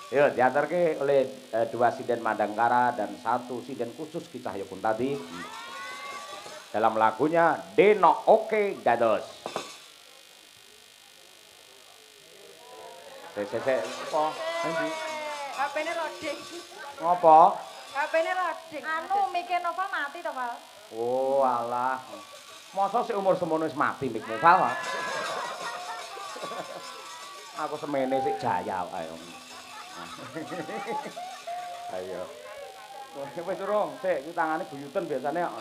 Yuk, diantarke oleh dua sinden Madangkara dan satu sinden khusus Ki Cahyo Kuntadi dalam lagunya Deno Oke Dados. Sik, apa? Endi? HP-ne loading. Ngopo? HP-ne loading. Anu mike Nova mati to, Val? Oh, alah. Masa sik umur semono wis mati mikmu, Val? Aku semene sik jaya ae. Ayo. Wis urung, sik iki tangane buyuten biasane kok.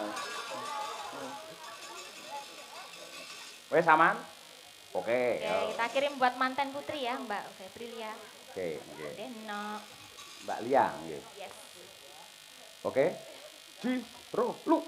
Wis aman? Oke. Oke, kita kirim buat mantan putri ya, Mbak Febrilia. Oke, nggih. Deno. Mbak Lia nggih. Yes. Oke. Ji, ro, lu.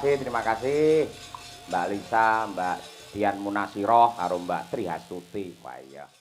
terima kasih. Mbak Lisa, Mbak Dian Munasiroh karo Mbak Tri Hastuti. Wah iya.